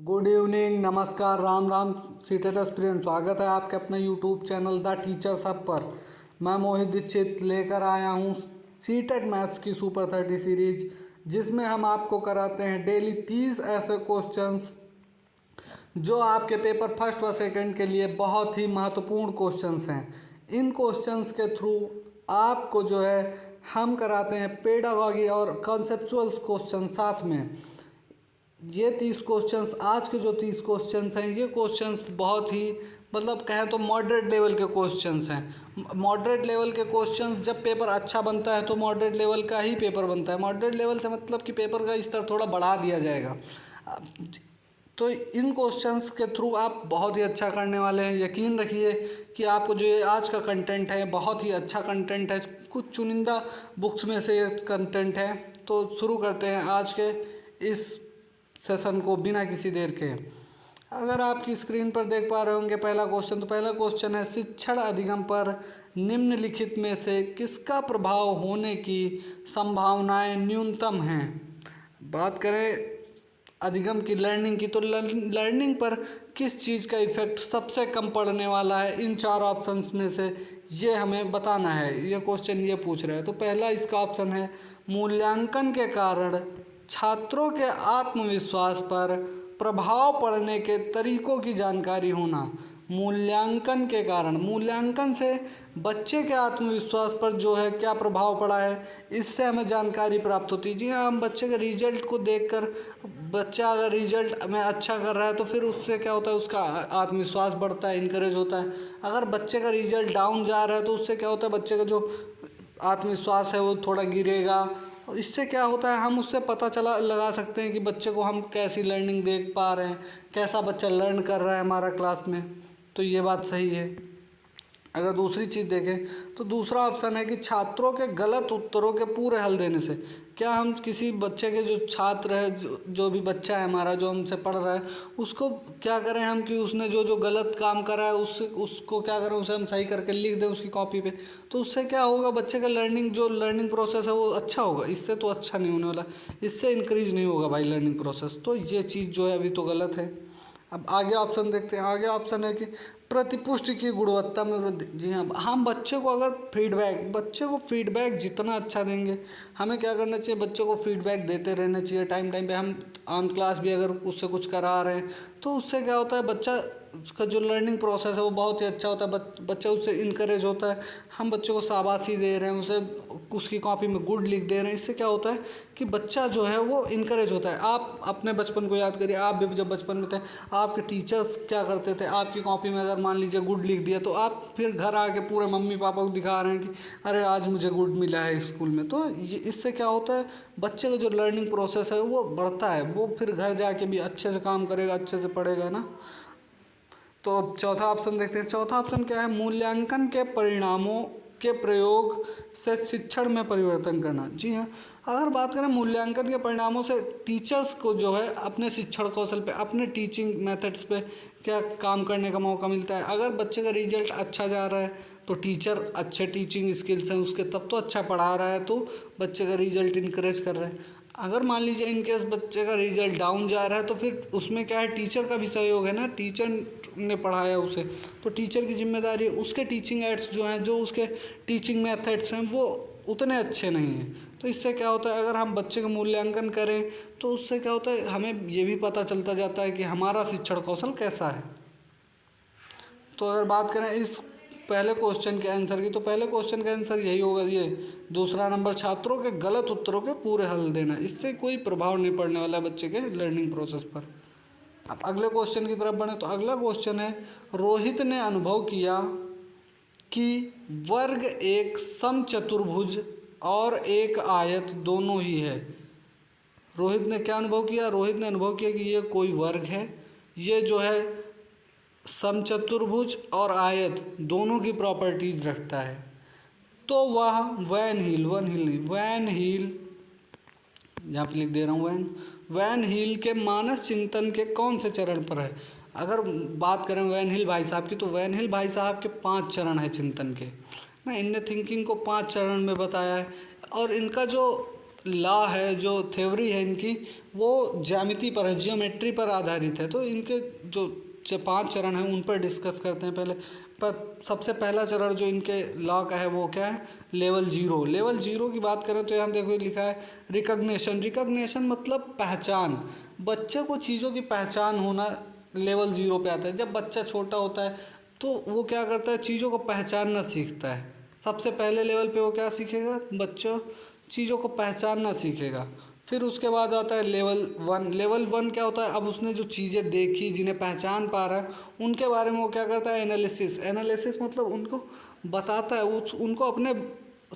Good evening, नमस्कार, Ram Ram CTET aspirant. स्वागत है आपके अपने YouTube channel the teachers hub पर। मैं मोहित दीक्षित लेकर आया हूँ सीटेट मैथ्स की सुपर 30 सीरीज, जिसमें हम आपको कराते हैं डेली 30 ऐसे क्वेश्चंस जो आपके पेपर फर्स्ट व सेकंड के लिए बहुत ही महत्वपूर्ण क्वेश्चंस हैं। इन क्वेश्चंस के थ्रू आपको जो है हम कराते हैं पेडागॉजी और कॉन्सेप्चुअल क्वेश्चन साथ में। ये 30 क्वेश्चंस, आज के जो 30 क्वेश्चंस हैं, ये क्वेश्चंस बहुत ही कहें तो मॉडरेट लेवल के क्वेश्चंस हैं। मॉडरेट लेवल के क्वेश्चंस, जब पेपर अच्छा बनता है तो मॉडरेट लेवल का ही पेपर बनता है। मॉडरेट लेवल से मतलब कि पेपर का स्तर थोड़ा बढ़ा दिया जाएगा। तो इन क्वेश्चंस के थ्रू आप बहुत ही अच्छा करने वाले हैं। यकीन रखिए कि आपको जो ये आज का कंटेंट है बहुत ही अच्छा कंटेंट है। कुछ चुनिंदा बुक्स में से ये कंटेंट है। तो शुरू करते हैं आज के इस सेशन को बिना किसी देर के। अगर आपकी स्क्रीन पर देख पा रहे होंगे पहला क्वेश्चन, तो पहला क्वेश्चन है शिक्षण अधिगम पर निम्नलिखित में से किसका प्रभाव होने की संभावनाएं न्यूनतम हैं। बात करें अधिगम की, लर्निंग की, तो लर्निंग पर किस चीज़ का इफेक्ट सबसे कम पड़ने वाला है, इन चार ऑप्शंस में से ये हमें बताना है। ये क्वेश्चन ये पूछ रहा है। तो पहला इसका ऑप्शन है मूल्यांकन के कारण छात्रों के आत्मविश्वास पर प्रभाव पड़ने के तरीकों की जानकारी होना। मूल्यांकन के कारण, मूल्यांकन से बच्चे के आत्मविश्वास पर जो है क्या प्रभाव पड़ा है, इससे हमें जानकारी प्राप्त होती है। जी हाँ, हम बच्चे के रिजल्ट को देखकर, बच्चा अगर रिजल्ट में अच्छा कर रहा है तो फिर उससे क्या होता है, उसका आत्मविश्वास बढ़ता है, इनकरेज होता है। अगर बच्चे का रिजल्ट डाउन जा रहा है तो उससे क्या होता है, बच्चे का जो आत्मविश्वास है वो थोड़ा गिरेगा। इससे क्या होता है, हम उससे पता चला लगा सकते हैं कि बच्चे को हम कैसी लर्निंग देख पा रहे हैं, कैसा बच्चा लर्न कर रहा है हमारा क्लास में। तो ये बात सही है। अगर दूसरी चीज़ देखें तो दूसरा ऑप्शन है कि छात्रों के गलत उत्तरों के पूरे हल देने से। क्या हम किसी बच्चे के, जो छात्र है, जो भी बच्चा है हमारा जो हमसे पढ़ रहा है, उसको क्या करें हम कि उसने जो जो गलत काम करा है उसको क्या करें, उसे हम सही करके लिख दें उसकी कॉपी पे। तो उससे क्या होगा, बच्चे का लर्निंग प्रोसेस है वो अच्छा होगा। इससे तो अच्छा नहीं होने वाला, इससे इंक्रीज नहीं होगा भाई लर्निंग प्रोसेस। तो ये चीज़ जो है अभी तो गलत है। अब आगे ऑप्शन देखते हैं। आगे ऑप्शन है कि प्रतिपुष्टि की गुणवत्ता में वृद्धि। जी हाँ, हम बच्चे को अगर बच्चे को फीडबैक जितना अच्छा देंगे, हमें क्या करना चाहिए, बच्चे को फीडबैक देते रहना चाहिए टाइम टाइम पे। हम ऑन क्लास भी अगर उससे कुछ करा रहे हैं तो उससे क्या होता है, बच्चा उसका जो लर्निंग प्रोसेस है वो बहुत ही अच्छा होता है। बच्चा उससे इनकरेज होता है। हम बच्चे को शाबाशी दे रहे हैं, उसे उसकी कॉपी में गुड लिख दे रहे हैं। इससे क्या होता है कि बच्चा जो है वो इनकरेज होता है। आप अपने बचपन को याद करिए, आप भी जब बचपन में थे, आपके टीचर्स क्या करते थे, आपकी कॉपी में अगर मान लीजिए गुड लिख दिया तो आप फिर घर आके पूरे मम्मी पापा को दिखा रहे हैं कि अरे आज मुझे गुड मिला है स्कूल में। तो ये इससे क्या होता है, बच्चे का जो लर्निंग प्रोसेस है वो बढ़ता है। वो फिर घर जाके भी अच्छे से काम करेगा, अच्छे से पढ़ेगा ना। तो चौथा ऑप्शन देखते हैं। चौथा ऑप्शन क्या है, मूल्यांकन के परिणामों के प्रयोग से शिक्षण में परिवर्तन करना। जी हाँ, अगर बात करें मूल्यांकन के परिणामों से टीचर्स को जो है अपने शिक्षण कौशल पे, अपने टीचिंग मेथड्स पे क्या काम करने का मौका मिलता है। अगर बच्चे का रिजल्ट अच्छा जा रहा है तो टीचर अच्छे टीचिंग स्किल्स हैं उसके, तब तो अच्छा पढ़ा रहा है तो बच्चे का रिजल्ट इनकरेज कर रहा है। अगर मान लीजिए इनकेस बच्चे का रिजल्ट डाउन जा रहा है तो फिर उसमें क्या है, टीचर का भी सहयोग है ना। टीचर ने पढ़ाया उसे तो टीचर की जिम्मेदारी है। उसके टीचिंग एड्स जो हैं, जो उसके टीचिंग मेथड्स हैं वो उतने अच्छे नहीं हैं। तो इससे क्या होता है, अगर हम बच्चे का मूल्यांकन करें तो उससे क्या होता है, हमें ये भी पता चलता जाता है कि हमारा शिक्षण कौशल कैसा है। तो अगर बात करें इस पहले क्वेश्चन के आंसर की, तो पहले क्वेश्चन का आंसर यही होगा, ये दूसरा नंबर, छात्रों के गलत उत्तरों के पूरे हल देना। इससे कोई प्रभाव नहीं पड़ने वाला है बच्चे के लर्निंग प्रोसेस पर। अब अगले क्वेश्चन की तरफ बढ़े तो अगला क्वेश्चन है, रोहित ने अनुभव किया कि वर्ग एक समचतुर्भुज और एक आयत दोनों ही है। रोहित ने क्या अनुभव किया, रोहित ने अनुभव किया कि ये कोई वर्ग है, ये जो है समचतुर्भुज और आयत दोनों की प्रॉपर्टीज रखता है। तो वह वैन हील, यहाँ पे लिख दे रहा हूँ वैन हील के मानस चिंतन के कौन से चरण पर है। अगर बात करें वैन हिल भाई साहब की, तो वैन हिल भाई साहब के 5 चरण हैं चिंतन के ना। इनने थिंकिंग को 5 चरण में बताया है। और इनका जो लॉ है, जो थ्योरी है इनकी, वो ज्यामिति पर है, जियोमेट्री पर आधारित है। तो इनके जो 5 चरण हैं उन पर डिस्कस करते हैं। पहले पर सबसे पहला चरण जो इनके लॉ का है वो क्या है, लेवल 0। लेवल 0 की बात करें तो यहाँ देखो लिखा है रिकग्निशन। रिकग्निशन मतलब पहचान, बच्चे को चीज़ों की पहचान होना लेवल 0 पे आता है। जब बच्चा छोटा होता है तो वो क्या करता है, चीज़ों को पहचानना सीखता है। सबसे पहले लेवल पे वो क्या सीखेगा, बच्चा चीज़ों को पहचानना सीखेगा। फिर उसके बाद आता है लेवल 1। लेवल 1 क्या होता है, अब उसने जो चीज़ें देखी, जिन्हें पहचान पा रहा है, उनके बारे में वो क्या करता है, एनालिसिस। एनालिसिस मतलब उनको बताता है, उनको अपने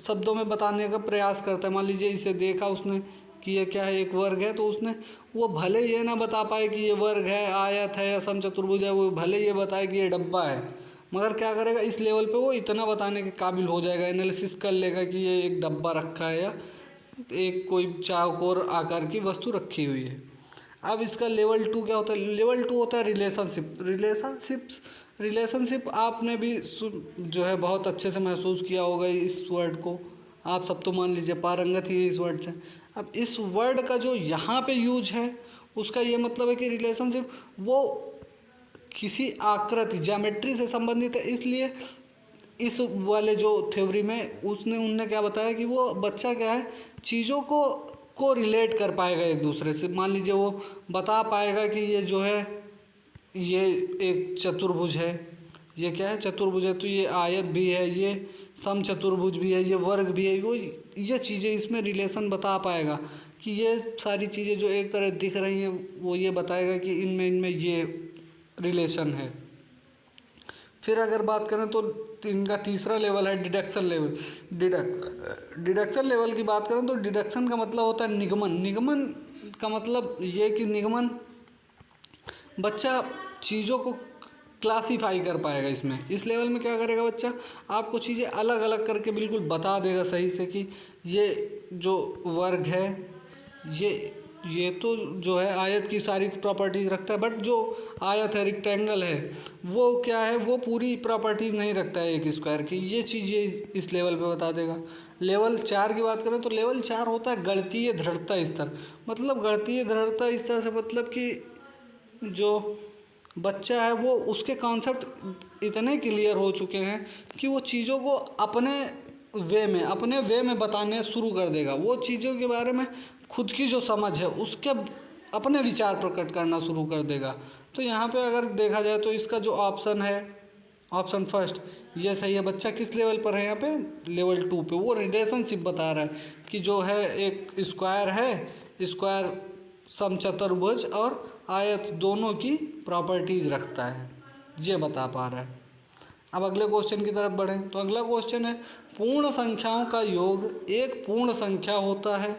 शब्दों में बताने का प्रयास करता है। मान लीजिए इसे देखा उसने कि ये क्या है, एक वर्ग है, तो उसने वो भले ये ना बता पाए कि ये वर्ग है, आयत है या समचतुर्भुज है, वो भले ये बताए कि ये डब्बा है, मगर क्या करेगा, इस लेवल पे वो इतना बताने के काबिल हो जाएगा, एनालिसिस कर लेगा कि ये एक डब्बा रखा है या एक कोई चाकोर आकार की वस्तु रखी हुई है। अब इसका लेवल 2 क्या होता है, लेवल 2 होता है रिलेशनशिप। रिलेशनशिप आपने भी जो है बहुत अच्छे से महसूस किया होगा इस वर्ड को। आप सब तो मान लीजिए पारंगत ही है इस वर्ड से। अब इस वर्ड का जो यहाँ पे यूज है उसका ये मतलब है कि रिलेशनशिप वो किसी आकृति, ज्योमेट्री से संबंधित है। इसलिए इस वाले जो थ्योरी में उनने क्या बताया कि वो बच्चा क्या है, चीज़ों को रिलेट कर पाएगा एक दूसरे से। मान लीजिए वो बता पाएगा कि ये जो है ये एक चतुर्भुज है, ये क्या है, चतुर्भुज है, तो ये आयत भी है, ये समचतुर्भुज भी है, ये वर्ग भी है। वो ये चीज़ें इसमें रिलेशन बता पाएगा कि ये सारी चीज़ें जो एक तरह दिख रही हैं वो ये बताएगा कि इनमें ये रिलेशन है। फिर अगर बात करें तो इनका तीसरा लेवल है डिडक्शन लेवल। डिडक्शन लेवल की बात करें तो डिडक्शन का मतलब होता है निगमन। निगमन का मतलब ये कि निगमन बच्चा चीज़ों को क्लासीफाई कर पाएगा। इसमें इस लेवल में क्या करेगा बच्चा, आपको चीज़ें अलग अलग करके बिल्कुल बता देगा सही से कि ये जो वर्ग है ये तो जो है आयत की सारी प्रॉपर्टीज़ रखता है, बट जो आयत है, रेक्टेंगल है, वो क्या है, वो पूरी प्रॉपर्टीज़ नहीं रखता है एक स्क्वायर की। ये चीज़ें इस लेवल पे बता देगा। लेवल 4 की बात करें तो लेवल 4 होता है गणितीय दृढ़ता स्तर। मतलब गणितीय दृढ़ता स्तर से मतलब कि जो बच्चा है वो उसके कॉन्सेप्ट इतने क्लियर हो चुके हैं कि वो चीज़ों को अपने वे में बताने शुरू कर देगा। वो चीज़ों के बारे में खुद की जो समझ है उसके अपने विचार प्रकट करना शुरू कर देगा। तो यहाँ पे अगर देखा जाए तो इसका जो ऑप्शन है, ऑप्शन फर्स्ट, ये सही है। बच्चा किस लेवल पर है यहाँ पे, लेवल 2 पे। वो रिलेशनशिप बता रहा है कि जो है एक स्क्वायर है, स्क्वायर समचतुर्भुज और आयत दोनों की प्रॉपर्टीज़ रखता है, ये बता पा रहा है। अब अगले क्वेश्चन की तरफ बढ़ें तो अगला क्वेश्चन है पूर्ण संख्याओं का योग एक पूर्ण संख्या होता है।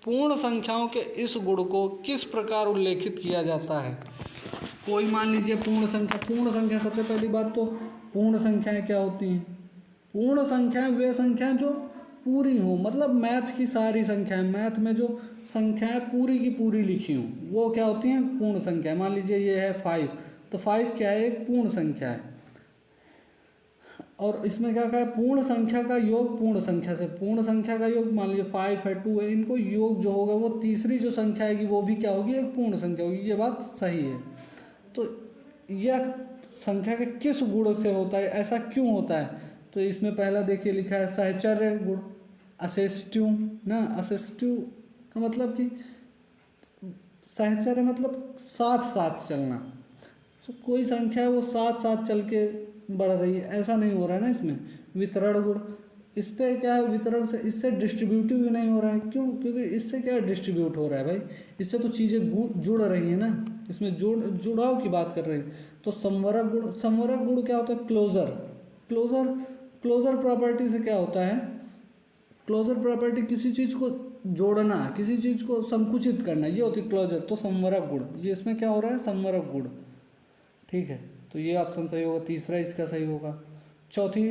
पूर्ण संख्याओं के इस गुण को किस प्रकार उल्लेखित किया जाता है। कोई मान लीजिए पूर्ण संख्या, सबसे पहली बात तो पूर्ण संख्याएं क्या होती हैं। पूर्ण संख्याएं वे संख्याएं जो पूरी हों, मतलब मैथ की सारी संख्याएं, मैथ में जो संख्याएं पूरी की पूरी लिखी हों वो क्या होती हैं, पूर्ण संख्या। मान लीजिए ये है 5, तो 5 क्या है, एक पूर्ण संख्या है। और इसमें क्या कहा है, पूर्ण संख्या का योग पूर्ण संख्या से, पूर्ण संख्या का योग मान लीजिए 5 है, 2 है, इनको योग जो होगा वो तीसरी जो संख्या आएगी वो भी क्या होगी, एक पूर्ण संख्या होगी। ये बात सही है। तो यह संख्या के किस गुण से होता है, ऐसा क्यों होता है, तो इसमें पहला देखिए लिखा है सहचर्य गुण, असेस्टिव ना। असेस्टिव का मतलब कि सहचर्य मतलब साथ साथ चलना। तो कोई संख्या है वो साथ साथ चल के बढ़ रही है, ऐसा नहीं हो रहा है ना इसमें। वितरण गुण, इस पे क्या है, वितरण से, इससे डिस्ट्रीब्यूटिव भी नहीं हो रहा है। क्यों, क्योंकि इससे क्या डिस्ट्रीब्यूट हो रहा है भाई, इससे तो चीज़ें जुड़ रही हैं ना, इसमें जुड़ाव की बात कर रहे हैं। तो संवरक गुण, संवरक गुण क्या होता है, क्लोजर प्रॉपर्टी से क्या होता है, क्लोजर प्रॉपर्टी किसी चीज़ को जोड़ना, किसी चीज़ को संकुचित करना, ये होती है क्लोजर। तो संवरक गुण, ये इसमें क्या हो रहा है, संवरक गुण। ठीक है, तो ये ऑप्शन सही होगा, तीसरा इसका सही होगा। चौथी,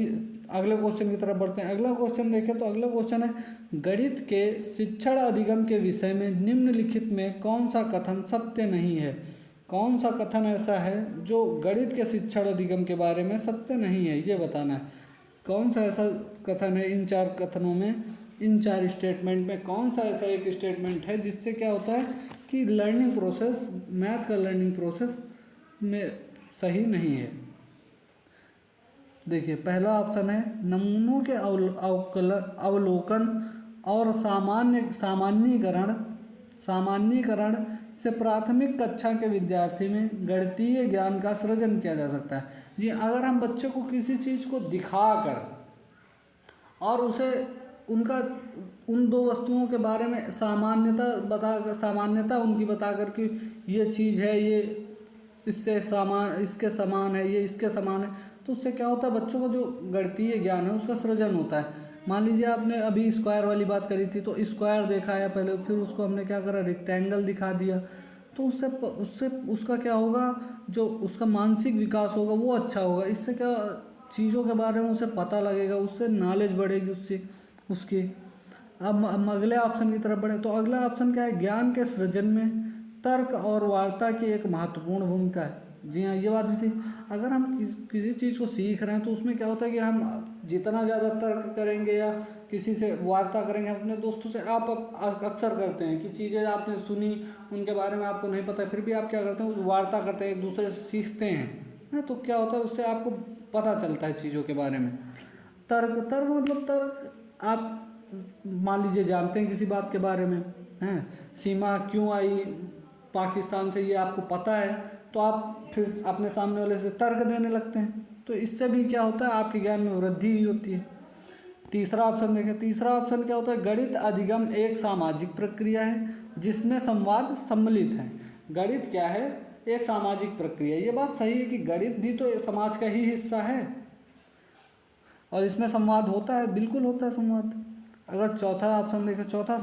अगले क्वेश्चन की तरफ बढ़ते हैं। अगला क्वेश्चन देखें तो अगला क्वेश्चन है गणित के शिक्षण अधिगम के विषय में निम्नलिखित में कौन सा कथन सत्य नहीं है। कौन सा कथन ऐसा है जो गणित के शिक्षण अधिगम के बारे में सत्य नहीं है, ये बताना है। कौन सा ऐसा कथन है इन 4 कथनों में इन 4 स्टेटमेंट में कौन सा ऐसा एक स्टेटमेंट है जिससे क्या होता है कि लर्निंग प्रोसेस, मैथ का लर्निंग प्रोसेस में सही नहीं है। देखिए पहला ऑप्शन है नमूनों के अवलोकन और सामान्यीकरण से प्राथमिक कक्षा के विद्यार्थी में गणितीय ज्ञान का सृजन किया जा सकता है। जी, अगर हम बच्चे को किसी चीज़ को दिखाकर और उसे उनका उन दो वस्तुओं के बारे में सामान्यता उनकी बताकर कि ये चीज़ है, ये इसके समान है, ये इसके समान है, तो उससे क्या होता है बच्चों का जो गणितीय ज्ञान है उसका सृजन होता है। मान लीजिए आपने अभी स्क्वायर वाली बात करी थी, तो स्क्वायर देखा है पहले, फिर उसको हमने क्या करा, रेक्टेंगल दिखा दिया, तो उससे उसका क्या होगा, जो उसका मानसिक विकास होगा वो अच्छा होगा। इससे क्या चीज़ों के बारे में उसे पता लगेगा, उससे नॉलेज बढ़ेगी उसकी। अब अगले ऑप्शन की तरफ बढ़े तो अगला ऑप्शन क्या है, ज्ञान के सृजन में तर्क और वार्ता की एक महत्वपूर्ण भूमिका है। जी हाँ, ये बात भी सही। अगर हम किसी चीज़ को सीख रहे हैं तो उसमें क्या होता है कि हम जितना ज़्यादा तर्क करेंगे या किसी से वार्ता करेंगे, अपने दोस्तों से आप अक्सर करते हैं कि चीज़ें आपने सुनी, उनके बारे में आपको नहीं पता, फिर भी आप क्या करते हैं, वार्ता करते हैं, एक दूसरे से सीखते हैं, तो क्या होता है उससे आपको पता चलता है चीज़ों के बारे में। तर्क मतलब तर्क, आप मान लीजिए जानते हैं किसी बात के बारे में, हैं, सीमा क्यों आई पाकिस्तान से, ये आपको पता है, तो आप फिर अपने सामने वाले से तर्क देने लगते हैं, तो इससे भी क्या होता है आपके ज्ञान में वृद्धि ही होती है। तीसरा ऑप्शन देखें, तीसरा ऑप्शन क्या होता है, गणित अधिगम एक सामाजिक प्रक्रिया है जिसमें संवाद सम्मिलित है। गणित क्या है, एक सामाजिक प्रक्रिया। ये बात सही है कि गणित भी तो समाज का ही हिस्सा है और इसमें संवाद होता है, बिल्कुल होता है संवाद। अगर चौथा ऑप्शन देखें, चौथा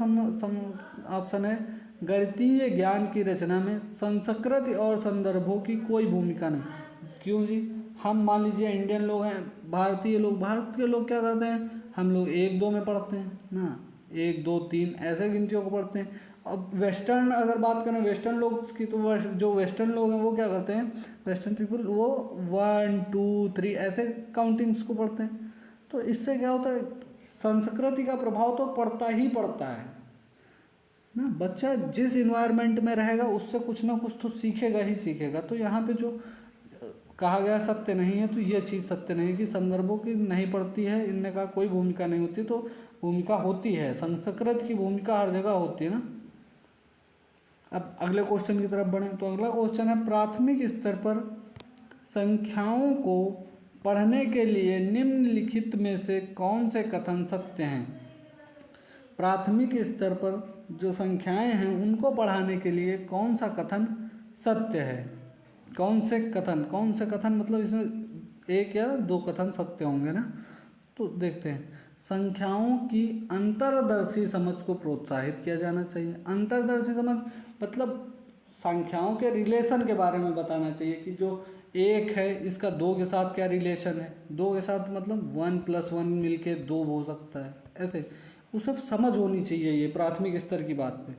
ऑप्शन है गणितीय ज्ञान की रचना में संस्कृति और संदर्भों की कोई भूमिका नहीं। क्यों जी, हम मान लीजिए इंडियन लोग हैं, भारत के लोग क्या करते हैं, हम लोग 1 2 में पढ़ते हैं ना, 1 2 3 ऐसे गिनतियों को पढ़ते हैं। अब वेस्टर्न अगर बात करें वेस्टर्न लोग की, तो जो वेस्टर्न लोग हैं वो क्या करते हैं, वेस्टर्न पीपल वो 1 2 3 ऐसे काउंटिंग्स को पढ़ते हैं। तो इससे क्या होता है, संस्कृति का प्रभाव तो पड़ता ही पड़ता है ना। बच्चा जिस इन्वायरमेंट में रहेगा उससे कुछ ना कुछ तो सीखेगा ही सीखेगा। तो यहाँ पे जो कहा गया सत्य नहीं है, तो ये चीज़ सत्य नहीं है कि संदर्भों की नहीं पड़ती है, इनने का कोई भूमिका नहीं होती, तो भूमिका होती है, संस्कृत की भूमिका हर जगह होती है ना। अब अगले क्वेश्चन की तरफ बढ़ें तो अगला क्वेश्चन है, प्राथमिक स्तर पर संख्याओं को पढ़ने के लिए निम्नलिखित में से कौन से कथन सत्य हैं। प्राथमिक स्तर पर जो संख्याएं हैं उनको पढ़ाने के लिए कौन सा कथन सत्य है। कौन से कथन मतलब इसमें 1 या 2 कथन सत्य होंगे ना। तो देखते हैं, संख्याओं की अंतर्दर्शी समझ को प्रोत्साहित किया जाना चाहिए। अंतर्दर्शी समझ मतलब संख्याओं के रिलेशन के बारे में बताना चाहिए कि जो 1 है इसका 2 के साथ क्या रिलेशन है, 2 के साथ मतलब 1 + 1 मिलके 2 हो सकता है, ऐसे उसे समझ होनी चाहिए। ये प्राथमिक स्तर की बात पे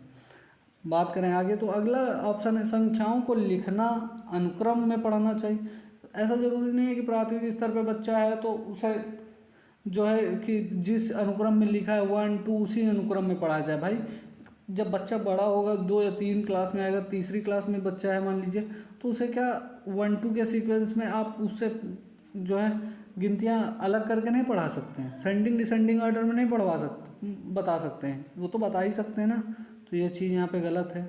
बात करें आगे तो अगला ऑप्शन है, संख्याओं को लिखना अनुक्रम में पढ़ना चाहिए। ऐसा ज़रूरी नहीं है कि प्राथमिक स्तर पे बच्चा है तो उसे जो है कि जिस अनुक्रम में लिखा है 1 2 उसी अनुक्रम में पढ़ाया जाए। भाई जब बच्चा बड़ा होगा 2 या 3 क्लास में आएगा, तीसरी क्लास में बच्चा है मान लीजिए, तो उसे क्या 1 2 के सीक्वेंस में आप उससे जो है गिनतियाँ अलग करके नहीं पढ़ा सकते हैं, सेंडिंग डिसेंडिंग ऑर्डर में नहीं बता सकते हैं, वो तो बता ही सकते हैं ना। तो ये चीज़ यहाँ पे गलत है।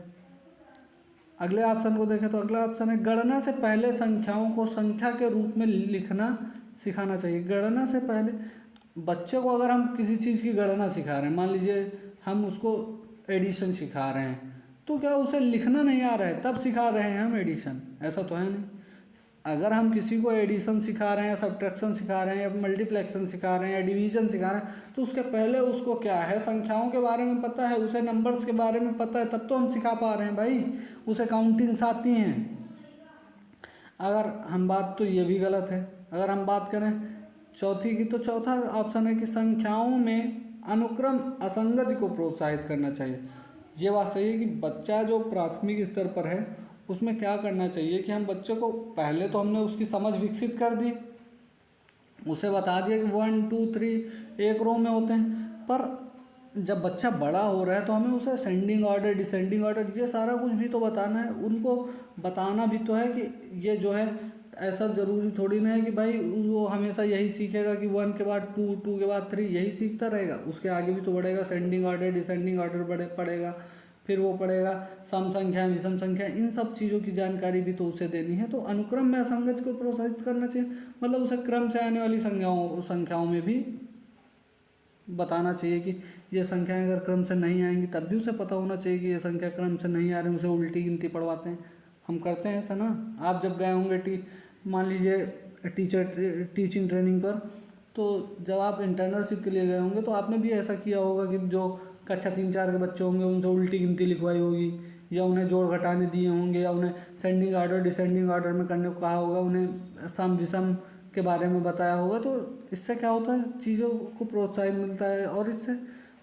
अगले ऑप्शन को देखें तो अगला ऑप्शन है, गणना से पहले संख्याओं को संख्या के रूप में लिखना सिखाना चाहिए। गणना से पहले बच्चे को अगर हम किसी चीज़ की गणना सिखा रहे हैं, मान लीजिए हम उसको एडिशन सिखा रहे हैं, तो क्या उसे लिखना नहीं आ रहा है तब सिखा रहे हैं हम एडिशन, ऐसा तो है नहीं। अगर हम किसी को एडिशन सिखा रहे हैं, सब्ट्रैक्शन सिखा रहे हैं, या मल्टीप्लेक्शन सिखा रहे हैं, या डिवीजन सिखा रहे हैं, तो उसके पहले उसको क्या है, संख्याओं के बारे में पता है, उसे नंबर्स के बारे में पता है, तब तो हम सिखा पा रहे हैं भाई, उसे काउंटिंग्स आती हैं। अगर हम बात तो ये भी गलत है। अगर हम बात करें चौथी की, तो चौथा ऑप्शन है कि संख्याओं में अनुक्रम असंगति को प्रोत्साहित करना चाहिए। ये बात सही है कि बच्चा जो प्राथमिक स्तर पर है उसमें क्या करना चाहिए कि हम बच्चे को पहले तो हमने उसकी समझ विकसित कर दी, उसे बता दिया कि 1 2 3 एक रो में होते हैं, पर जब बच्चा बड़ा हो रहा है तो हमें उसे असेंडिंग ऑर्डर, डिसेंडिंग ऑर्डर, ये सारा कुछ भी तो बताना है उनको। बताना भी तो है कि ये जो है, ऐसा ज़रूरी थोड़ी ना है कि भाई वो हमेशा यही सीखेगा कि 1 के बाद 2, 2 के बाद 3 यही सीखता रहेगा। उसके आगे भी तो बढ़ेगा, असेंडिंग ऑर्डर, डिसेंडिंग ऑर्डर पढ़ेगा। फिर वो पढ़ेगा सम संख्या, विषम संख्या, इन सब चीज़ों की जानकारी भी तो उसे देनी है। तो अनुक्रम में असंगति को प्रोत्साहित करना चाहिए, मतलब उसे क्रम से आने वाली संख्याओं में भी बताना चाहिए कि ये संख्याएं अगर क्रम से नहीं आएंगी तब भी उसे पता होना चाहिए कि ये संख्या क्रम से नहीं आ रही। उसे उल्टी गिनती पढ़वाते हैं, हम करते हैं ऐसा ना। आप जब गए होंगे मान लीजिए टीचिंग ट्रेनिंग पर, तो जब आप इंटर्नशिप के लिए गए होंगे तो आपने भी ऐसा किया होगा कि जो कक्षा 3-4 के बच्चे होंगे उनसे उल्टी गिनती लिखवाई होगी, या उन्हें जोड़ घटाने दिए होंगे, या उन्हें सेंडिंग ऑर्डर, डिसेंडिंग ऑर्डर में करने को कहा होगा, उन्हें सम विषम के बारे में बताया होगा। तो इससे क्या होता है, चीज़ों को प्रोत्साहन मिलता है और इससे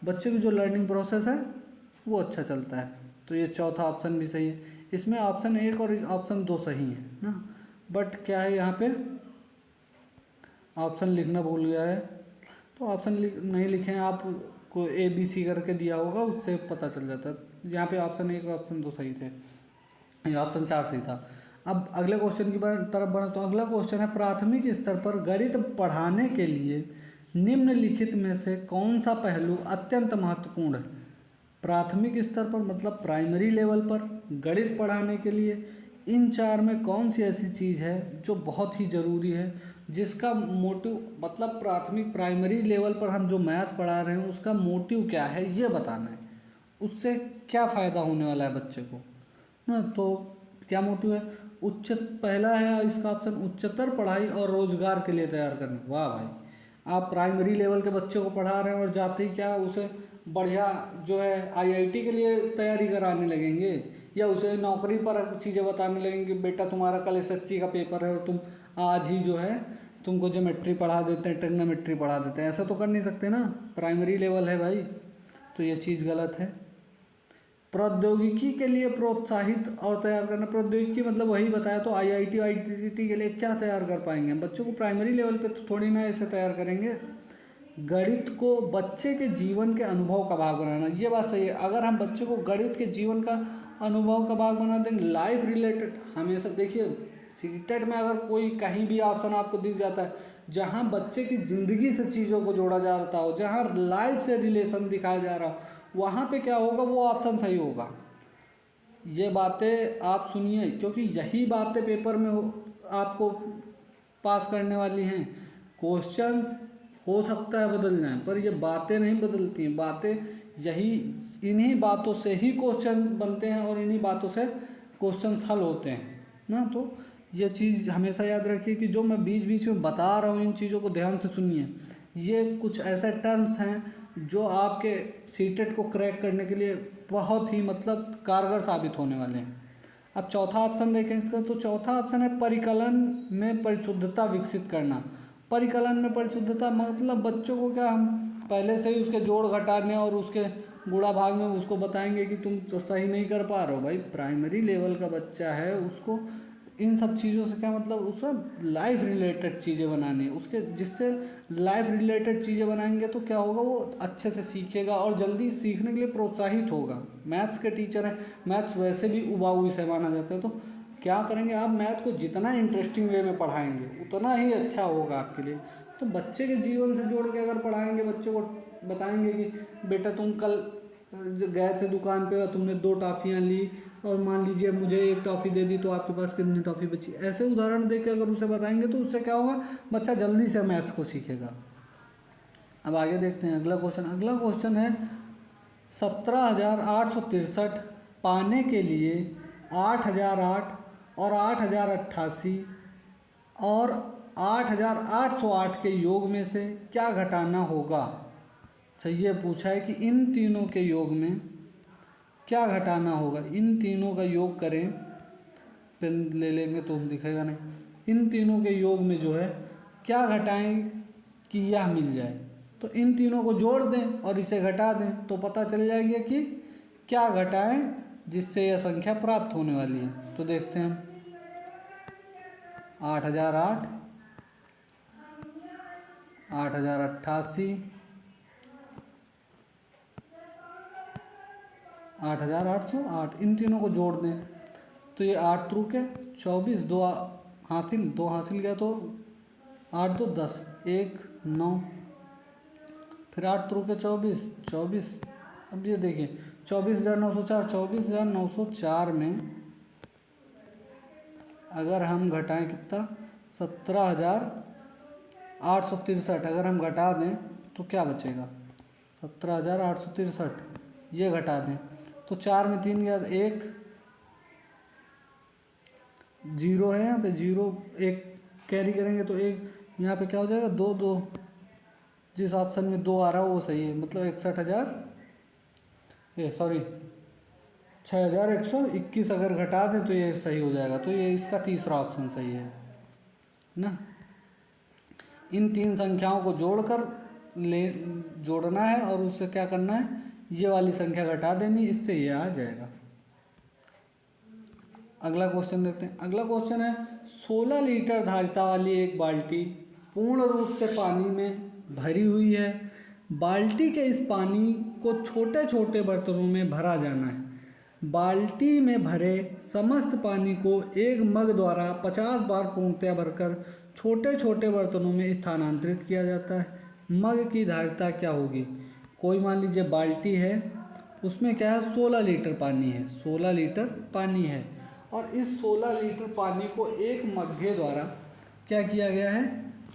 बच्चे की जो लर्निंग प्रोसेस है वो अच्छा चलता है। तो ये चौथा ऑप्शन भी सही है। इसमें ऑप्शन 1 और ऑप्शन 2 सही है ना, बट क्या है यहाँ पे ऑप्शन लिखना भूल गया है, तो ऑप्शन नहीं लिखे हैं आप, को ABC करके दिया होगा, उससे पता चल जाता है। यहाँ पे ऑप्शन 1 और ऑप्शन 2 सही थे, ये ऑप्शन 4 सही था। अब अगले क्वेश्चन की तरफ बढ़े तो अगला क्वेश्चन है, प्राथमिक स्तर पर गणित पढ़ाने के लिए निम्नलिखित में से कौन सा पहलू अत्यंत महत्वपूर्ण है। प्राथमिक स्तर पर मतलब प्राइमरी लेवल पर गणित पढ़ाने के लिए इन 4 में कौन सी ऐसी चीज़ है जो बहुत ही ज़रूरी है, जिसका मोटिव, मतलब प्राथमिक प्राइमरी लेवल पर हम जो मैथ पढ़ा रहे हैं उसका मोटिव क्या है ये बताना है, उससे क्या फ़ायदा होने वाला है बच्चे को ना। तो क्या मोटिव है, पहला है इसका ऑप्शन, उच्चतर पढ़ाई और रोजगार के लिए तैयार करना। वाह भाई, आप प्राइमरी लेवल के बच्चे को पढ़ा रहे हैं और जाते ही क्या उसे बढ़िया जो है IIT के लिए तैयारी कराने लगेंगे, या उसे नौकरी पर चीज़ें बताने लगेंगे, बेटा तुम्हारा कल SSC का पेपर है और तुम आज ही जो है तुमको ज्योमेट्री पढ़ा देते हैं, ट्रिग्नोमेट्री पढ़ा देते हैं। ऐसा तो कर नहीं सकते ना, प्राइमरी लेवल है भाई। तो ये चीज़ गलत है। प्रौद्योगिकी के लिए प्रोत्साहित और तैयार करना, प्रौद्योगिकी मतलब वही बताया, तो IIT के लिए क्या तैयार कर पाएंगे हम बच्चों को, प्राइमरी लेवल पे तो थोड़ी ना ऐसे तैयार करेंगे। गणित को बच्चे के जीवन के अनुभव का भाग बनाना, ये बात सही है। अगर हम बच्चे को गणित के जीवन का अनुभव का भाग बना देंगे, लाइफ रिलेटेड, हमेशा देखिए सीटेट में अगर कोई कहीं भी ऑप्शन आपको दिख जाता है जहाँ बच्चे की ज़िंदगी से चीज़ों को जोड़ा जा रहा हो, जहाँ लाइफ से रिलेशन दिखाया जा रहा हो, वहाँ पे क्या होगा, वो ऑप्शन सही होगा। ये बातें आप सुनिए, क्योंकि यही बातें पेपर में आपको पास करने वाली हैं। क्वेश्चंस हो सकता है बदल जाएं, पर ये बातें नहीं बदलती हैं। बातें यही, इन्हीं बातों से ही क्वेश्चन बनते हैं और इन्हीं बातों से क्वेश्चंस हल होते हैं ना। तो ये चीज़ हमेशा याद रखिए कि जो मैं बीच बीच में बता रहा हूँ इन चीज़ों को ध्यान से सुनिए। ये कुछ ऐसे टर्म्स हैं जो आपके सीटेट को क्रैक करने के लिए बहुत ही मतलब कारगर साबित होने वाले हैं। अब चौथा ऑप्शन देखें इसका, तो चौथा ऑप्शन है परिकलन में परिशुद्धता विकसित करना। परिकलन में परिशुद्धता मतलब बच्चों को क्या, हम पहले से ही उसके जोड़ घटाने और उसके गुणा भाग में उसको बताएंगे कि तुम तो सही नहीं कर पा रहे हो। भाई प्राइमरी लेवल का बच्चा है, उसको इन सब चीज़ों से क्या मतलब, उसमें लाइफ रिलेटेड चीज़ें बनानी है उसके, जिससे लाइफ रिलेटेड चीज़ें बनाएंगे तो क्या होगा, वो अच्छे से सीखेगा और जल्दी सीखने के लिए प्रोत्साहित होगा। मैथ्स के टीचर हैं, मैथ्स वैसे भी उबाऊ विषय माना जाता है, तो क्या करेंगे आप, मैथ को जितना इंटरेस्टिंग वे में पढ़ाएंगे उतना ही अच्छा होगा आपके लिए। तो बच्चे के जीवन से जोड़ के अगर पढ़ाएंगे, बच्चे को बताएंगे कि बेटा तुम कल गए थे दुकान पे और तुमने 2 टॉफ़ियाँ ली और मान लीजिए मुझे 1 टॉफ़ी दे दी, तो आपके पास कितनी टॉफ़ी बची। ऐसे उदाहरण दे के अगर उसे बताएंगे तो उससे क्या होगा, बच्चा जल्दी से मैथ्स को सीखेगा। अब आगे देखते हैं अगला क्वेश्चन। अगला क्वेश्चन है 17,863 पाने के लिए 8,008 और 8,088 और 8,808 के योग में से क्या घटाना होगा। अच्छा, ये पूछा है कि इन तीनों के योग में क्या घटाना होगा। इन तीनों का योग करें, पेन ले लेंगे तो दिखेगा नहीं। इन तीनों के योग में जो है क्या घटाएं कि यह मिल जाए, तो इन तीनों को जोड़ दें और इसे घटा दें तो पता चल जाएगा कि क्या घटाएं जिससे यह संख्या प्राप्त होने वाली है। तो देखते हैं हम, 8,008, 8,088 8,808, इन तीनों को जोड़ दें तो ये 8 त्रू के 24, दो हासिल गया तो 8 2 10, 1 9, फिर 8 त्रू के 24 24। अब ये देखिए 24,904, 24,904 में अगर हम घटाएं कितना 17,863, अगर हम घटा दें तो क्या बचेगा 17,863, ये घटा दें तो 4 में 3 गया, 1 0 है यहाँ पे, 0 1 कैरी करेंगे तो 1 यहाँ पे क्या हो जाएगा 2 2, जिस ऑप्शन में 2 आ रहा है वो सही है, मतलब 6,121 अगर घटा दें तो ये सही हो जाएगा। तो ये इसका तीसरा ऑप्शन सही है ना। इन तीन संख्याओं को जोड़ना है और उससे क्या करना है, ये वाली संख्या घटा देनी, इससे ये आ जाएगा। अगला क्वेश्चन देखते हैं। अगला क्वेश्चन है 16 लीटर धारिता वाली एक बाल्टी पूर्ण रूप से पानी में भरी हुई है। बाल्टी के इस पानी को छोटे छोटे बर्तनों में भरा जाना है। बाल्टी में भरे समस्त पानी को एक मग द्वारा 50 बार पूर्णतया भरकर छोटे छोटे बर्तनों में स्थानांतरित किया जाता है। मग की धारिता क्या होगी। कोई मान लीजिए बाल्टी है, उसमें क्या है 16 लीटर पानी है, 16 लीटर पानी है और इस 16 लीटर पानी को एक मग्गे द्वारा क्या किया गया है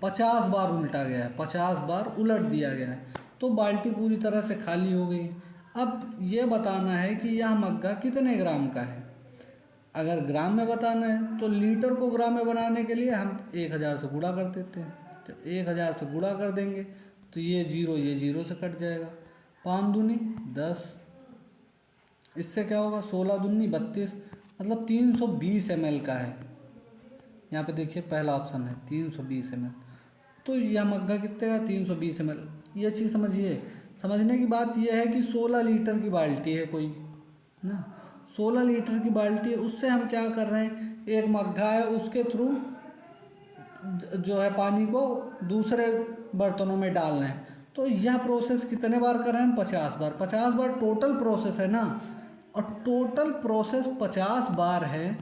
50 बार उल्टा गया है, 50 बार उलट दिया गया है, तो बाल्टी पूरी तरह से खाली हो गई। अब ये बताना है कि यह मग्गा कितने ग्राम का है। अगर ग्राम में बताना है तो लीटर को ग्राम में बनाने के लिए हम 1000 से गुणा कर देते हैं। तो 1000 से गुणा कर देंगे तो ये जीरो से कट जाएगा, 5 दूनी 10, इससे क्या होगा 16 दूनी 32, मतलब 320 ml का है। यहाँ पे देखिए पहला ऑप्शन है 320 ml, तो यह मग्गा कितने का 320 ml। ये चीज़ समझिए, समझने की बात यह है कि 16 लीटर की बाल्टी है कोई ना, 16 लीटर की बाल्टी है, उससे हम क्या कर रहे हैं, एक मग्गा है उसके थ्रू जो है पानी को दूसरे बर्तनों में डालना है। तो यह प्रोसेस कितने बार कर रहे हैं 50 बार, 50 बार टोटल प्रोसेस है ना, और टोटल प्रोसेस 50 बार है।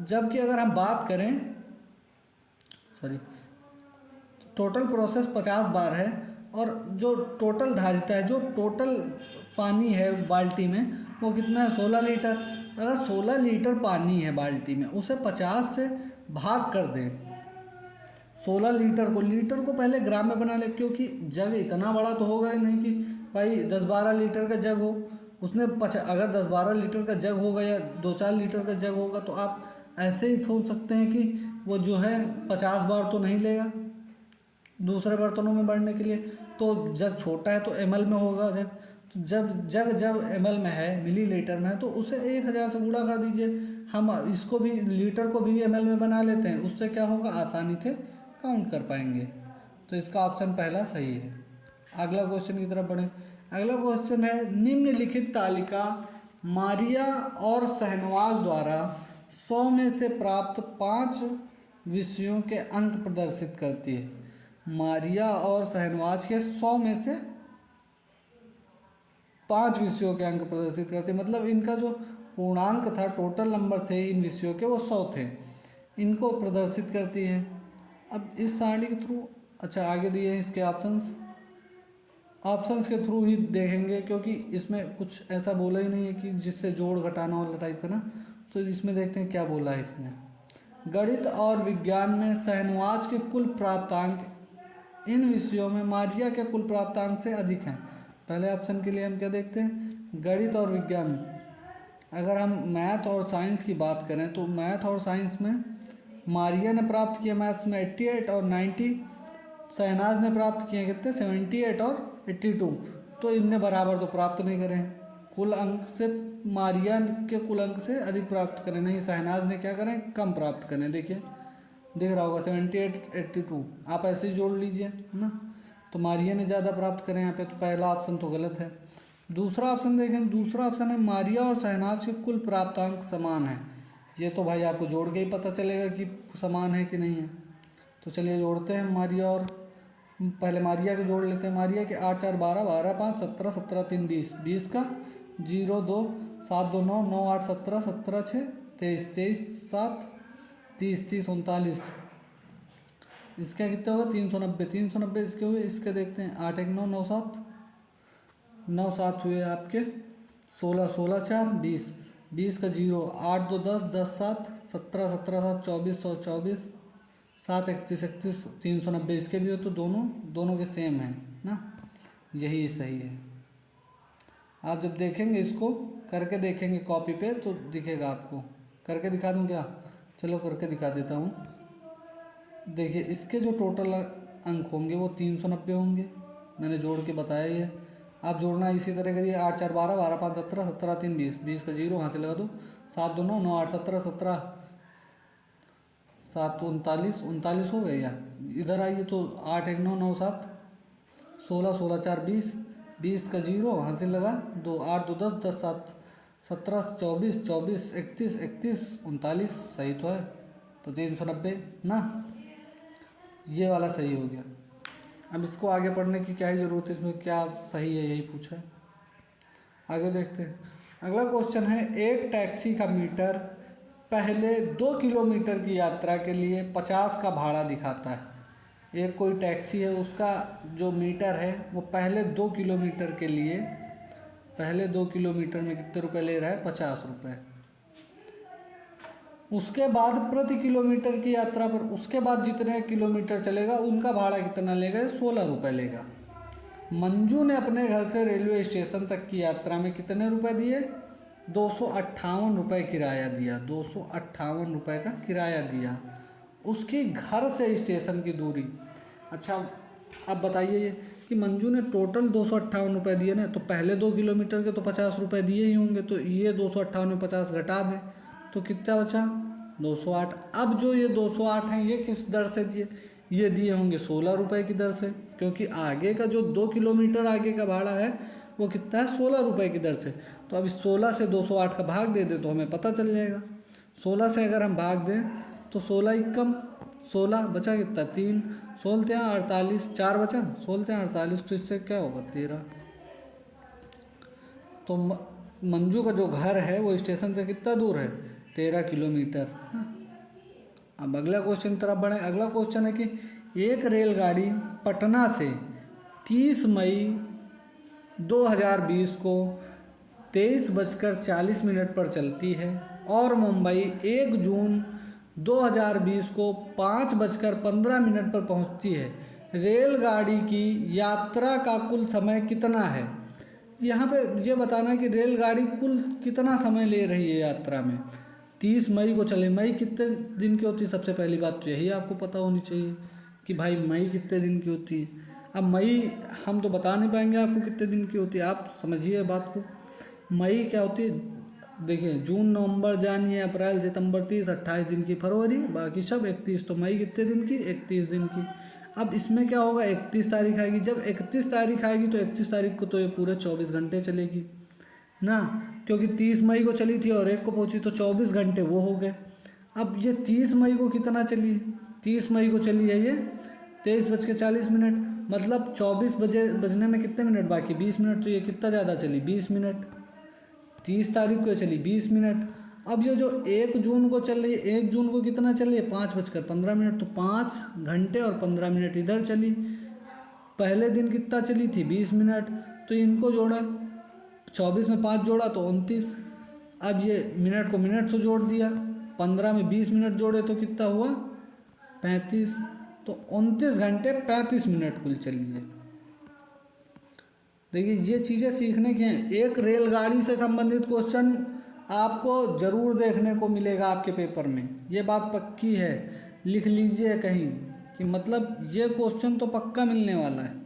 जबकि अगर हम बात करें टोटल प्रोसेस 50 बार है और जो टोटल धारिता है, जो टोटल पानी है बाल्टी में वो कितना है 16 लीटर। अगर 16 लीटर पानी है बाल्टी में, उसे 50 से भाग कर दें 16 लीटर को पहले ग्राम में बना ले, क्योंकि जग इतना बड़ा तो होगा नहीं कि भाई 10-12 लीटर का जग हो, उसने अगर 10-12 लीटर का जग होगा या 2-4 लीटर का जग होगा तो आप ऐसे ही सोच सकते हैं कि वो जो है 50 बार तो नहीं लेगा दूसरे बर्तनों में बढ़ने के लिए। तो जग छोटा है तो ml में होगा जग, तो जब ml में है, मिलीलीटर में है, तो उसे 1000 से गुणा कर दीजिए। हम इसको भी लीटर को भी ml में बना लेते हैं, उससे क्या होगा आसानी से काउंट कर पाएंगे। तो इसका ऑप्शन पहला सही है। अगला क्वेश्चन की तरफ बढ़ें। अगला क्वेश्चन है निम्नलिखित तालिका मारिया और शहनवाज द्वारा 100 में से प्राप्त 5 विषयों के अंक प्रदर्शित करती है। मारिया और शहनवाज के 100 में से 5 विषयों के अंक प्रदर्शित करते, मतलब इनका जो पूर्णांक था, टोटल नंबर थे इन विषयों के वो 100 थे, इनको प्रदर्शित करती है। अब इस सारणी के थ्रू, अच्छा आगे दिए हैं इसके ऑप्शंस के थ्रू ही देखेंगे, क्योंकि इसमें कुछ ऐसा बोला ही नहीं है कि जिससे जोड़ घटाना वाला टाइप है ना। तो इसमें देखते हैं क्या बोला है इसने। गणित और विज्ञान में शहनवाज के कुल प्राप्तांक इन विषयों में मारिया के कुल प्राप्तांक से अधिक हैं। पहले ऑप्शन के लिए हम क्या देखते हैं, गणित और विज्ञान। अगर हम मैथ और साइंस की बात करें तो मैथ और साइंस में मारिया ने प्राप्त किया मैथ्स में 88 और 90, शहनाज ने प्राप्त किए कितने 78 और 82। तो इनने बराबर तो प्राप्त नहीं करें, कुल अंक से मारिया के कुल अंक से अधिक प्राप्त करें, नहीं शहनाज ने क्या करें कम प्राप्त करें। देखिए दिख रहा होगा 78 82, आप ऐसे ही जोड़ लीजिए ना, तो मारिया ने ज़्यादा प्राप्त करें यहाँ पे, तो पहला ऑप्शन तो गलत है। दूसरा ऑप्शन देखें, दूसरा ऑप्शन है मारिया और शहनाज के कुल प्राप्तांक समान है। ये तो भाई आपको जोड़ के ही पता चलेगा कि समान है कि नहीं है। तो चलिए जोड़ते हैं मारिया और पहले मारिया के जोड़ लेते हैं। मारिया के 8 4 12, 12 5 17, 17 3 20, 20 का 0 2 7 2 9, 9 8 17, 17 6 23, 23 7 30, 30 39, इसका कितना होगा 390, 390 इसके हुए। इसके देखते हैं 8 1 9 9 7, 9 7 हुए आपके 16, 16 4 20, 20 का 0 8 2 10, 10 7 17, 17 7 24, 124 7 31 31, 390 इसके भी हो। तो दोनों के सेम है ना, यही सही है। आप जब देखेंगे इसको करके देखेंगे कॉपी पे तो दिखेगा आपको। करके दिखा दूं क्या? चलो करके दिखा देता हूँ। देखिए इसके जो टोटल अंक होंगे वो 390 होंगे, मैंने जोड़ के बताया ही है। आप जोड़ना इसी तरह करिए। 8 4 12, 12 5 17, 17 3 20, 20 का 0 वहाँ से लगा दो। 7 2 9 9 8 17, 17 7 39, 39 हो गए या इधर आइए तो 8 1 9 9 7, 16 16 4 20, 20 का 0 वहाँ से लगा 2, 8 2 10, 10 7 17 24, 24 31 31 39, सही तो है। तो 390 ना, ये वाला सही हो गया। अब इसको आगे पढ़ने की क्या ही ज़रूरत है, इसमें क्या सही है यही पूछा है। आगे देखते हैं। अगला क्वेश्चन है, एक टैक्सी का मीटर पहले 2 किलोमीटर की यात्रा के लिए 50 का भाड़ा दिखाता है। एक कोई टैक्सी है, उसका जो मीटर है वो पहले 2 किलोमीटर के लिए, पहले 2 किलोमीटर में कितने रुपए ले रहा है? 50 रुपये। उसके बाद प्रति किलोमीटर की यात्रा पर उसके बाद जितने किलोमीटर चलेगा उनका भाड़ा कितना लेगा? 16 रुपये लेगा। मंजू ने अपने घर से रेलवे स्टेशन तक की यात्रा में कितने रुपए दिए? 258 रुपये किराया दिया। 258 रुपये का किराया दिया। उसकी घर से स्टेशन की दूरी, अच्छा अब बताइए ये कि मंजू ने टोटल 258 रुपये दिए ना, तो पहले 2 किलोमीटर के तो 50 रुपये दिए ही होंगे, तो ये 258 में 50 घटा दें तो कितना बचा? 208। अब जो ये 208 हैं ये किस दर से दिए? ये दिए होंगे 16 रुपये की दर से, क्योंकि आगे का जो 2 किलोमीटर आगे का भाड़ा है वो कितना है? 16 रुपये की दर से। तो अब इस 16 से 208 का भाग दे दें तो हमें पता चल जाएगा। 16 से अगर हम भाग दें तो 16 एकम 16 बचा कितना? 3, 16 48, 4 बचा, 16 48, तो इससे क्या होगा? 13। तो मंजू का जो घर है वो स्टेशन से कितना दूर है? 13 किलोमीटर। अब अगला क्वेश्चन तरफ बढ़े। अगला क्वेश्चन है कि एक रेलगाड़ी पटना से 30 मई 2020 को 23:40 पर चलती है और मुंबई 1 जून 2020 को 5:15 पर पहुंचती है। रेलगाड़ी की यात्रा का कुल समय कितना है? यहाँ पे ये बताना है कि रेलगाड़ी कुल कितना समय ले रही है यात्रा में। 30 मई को चले, मई कितने दिन की होती है? सबसे पहली बात तो यही आपको पता होनी चाहिए कि भाई मई कितने दिन की होती है। अब मई हम तो बता नहीं पाएंगे आपको कितने दिन की होती है, आप समझिए बात को। मई क्या होती है? देखिए जून नवंबर जनवरी अप्रैल सितंबर 30 28 दिन की, फरवरी बाकी सब 31, तो मई कितने दिन की? 31 दिन की। अब इसमें क्या होगा? 31 तारीख आएगी। जब 31 तारीख आएगी तो 31 तारीख को तो ये पूरे 24 घंटे चलेगी ना, क्योंकि 30 मई को चली थी और 1 को पहुंची, तो 24 घंटे वो हो गए। अब ये 30 मई को कितना चली? 30 मई को चली है ये 23:40, मतलब 24 बजने में कितने मिनट बाकी? 20 मिनट। तो ये कितना ज़्यादा चली? 20 मिनट। 30 तारीख को चली 20 मिनट। अब ये जो 1 जून को चल रही है, 1 जून को कितना चल रही है? 5:15, तो 5 घंटे और 15 मिनट इधर चली। पहले दिन कितना चली थी? 20 मिनट। तो इनको जोड़ा, 24 में 5 जोड़ा तो 29। अब ये मिनट को मिनट से जोड़ दिया, 15 में 20 मिनट जोड़े तो कितना हुआ? 35। तो 29 घंटे 35 मिनट कुल चली है। देखिए ये चीज़ें सीखने की हैं। एक रेलगाड़ी से संबंधित क्वेश्चन आपको ज़रूर देखने को मिलेगा आपके पेपर में, ये बात पक्की है। लिख लीजिए कहीं कि मतलब ये क्वेश्चन तो पक्का मिलने वाला है।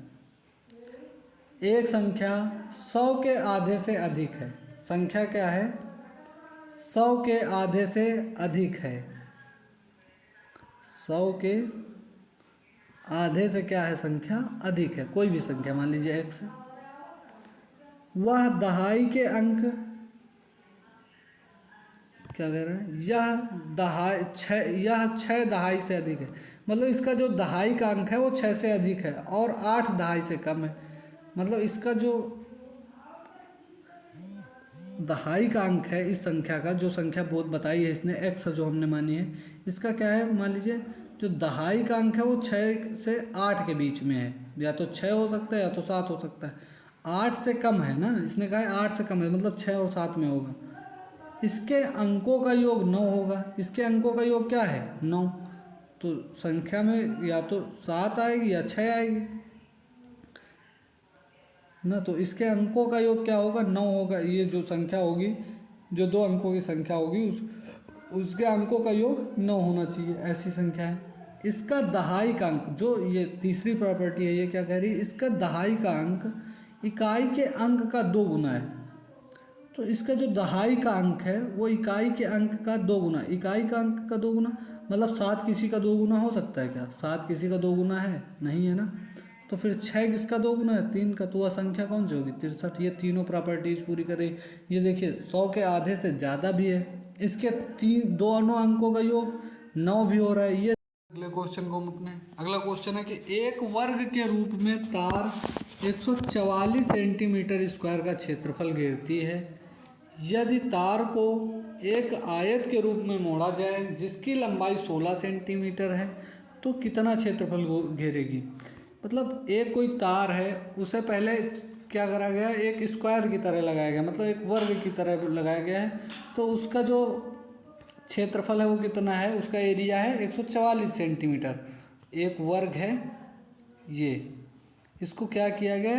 एक संख्या 100 के आधे से अधिक है। संख्या क्या है? 100 के आधे से अधिक है। 100 के आधे से क्या है? संख्या अधिक है। कोई भी संख्या मान लीजिए x है। वह दहाई के अंक, क्या कह रहे हैं? यह 6 दहाई से अधिक है। मतलब इसका जो दहाई का अंक है वो 6 से अधिक है और 8 दहाई से कम है। मतलब इसका जो दहाई का अंक है इस संख्या का, जो संख्या बहुत बताई है इसने x जो हमने मानी है, इसका क्या है मान लीजिए जो दहाई का अंक है वो 6 से 8 के बीच में है। या तो 6 हो सकता है या तो 7 हो सकता है। 8 से कम है ना, इसने कहा है 8 से कम है, मतलब 6 और 7 में होगा। इसके अंकों का योग 9 होगा। इसके अंकों का योग क्या है 9। तो संख्या में या तो 7 आएगी या 6 आएगी ना। तो इसके अंकों का योग क्या होगा 9 होगा। ये जो संख्या होगी, जो दो अंकों की संख्या होगी उसके अंकों का योग 9 होना चाहिए, ऐसी संख्या है। इसका दहाई का अंक, जो ये तीसरी प्रॉपर्टी है, ये क्या कह रही है, इसका दहाई का अंक इकाई के अंक का 2 गुना है। तो इसका जो दहाई का अंक है वो इकाई के अंक का 2 गुना। इकाई का अंक का 2 गुना मतलब 7 किसी का 2 गुना हो सकता है क्या? 7 किसी का 2 गुना है नहीं, है ना। तो फिर 6 किसका 2 गुना है? 3 का। तो वह संख्या कौन सी होगी? 63। ये तीनों प्रॉपर्टीज पूरी करें। ये देखिए 100 के आधे से ज़्यादा भी है। इसके दोनों अंकों का योग 9 भी हो रहा है। ये अगले क्वेश्चन को हम अपने अगला क्वेश्चन है कि एक वर्ग के रूप में तार 144 सेंटीमीटर स्क्वायर का क्षेत्रफल घेरती है। यदि तार को एक आयत के रूप में मोड़ा जाए जिसकी लंबाई 16 सेंटीमीटर है तो कितना क्षेत्रफल घेरेगी? मतलब एक कोई तार है, उसे पहले क्या करा गया, एक स्क्वायर की तरह लगाया गया, मतलब एक वर्ग की तरह लगाया गया है। तो उसका जो क्षेत्रफल है वो कितना है? उसका एरिया है 144 सेंटीमीटर। एक वर्ग है ये, इसको क्या किया गया,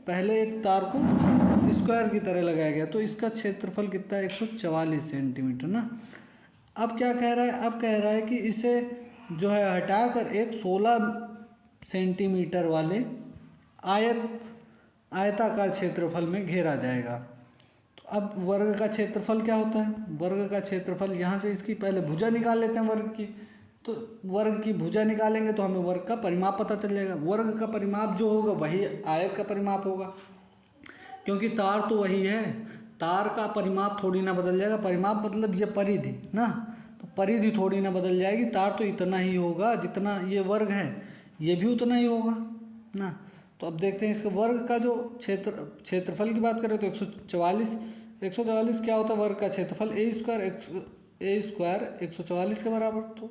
पहले एक तार को स्क्वायर की तरह लगाया गया, तो इसका क्षेत्रफल कितना है? 144 सेंटीमीटर ना। अब क्या कह रहा है? अब कह रहा है कि इसे जो है हटाकर एक 16 सेंटीमीटर वाले आयताकार क्षेत्रफल में घेरा जाएगा। तो अब वर्ग का क्षेत्रफल क्या होता है? वर्ग का क्षेत्रफल, यहाँ से इसकी पहले भुजा निकाल लेते हैं वर्ग की। तो वर्ग की भुजा निकालेंगे तो हमें वर्ग का परिमाप पता चल जाएगा। वर्ग का परिमाप जो होगा वही आयत का परिमाप होगा, क्योंकि तार तो वही है। तार का परिमाप थोड़ी ना बदल जाएगा। परिमाप मतलब ये परिधि ना, तो परिधि थोड़ी ना बदल जाएगी। तार तो इतना ही होगा जितना ये वर्ग है, ये भी उतना ही होगा ना। तो अब देखते हैं इसके वर्ग का जो क्षेत्रफल की बात करें तो 144 क्या होता है वर्ग का क्षेत्रफल? ए स्क्वायर 144 के बराबर। तो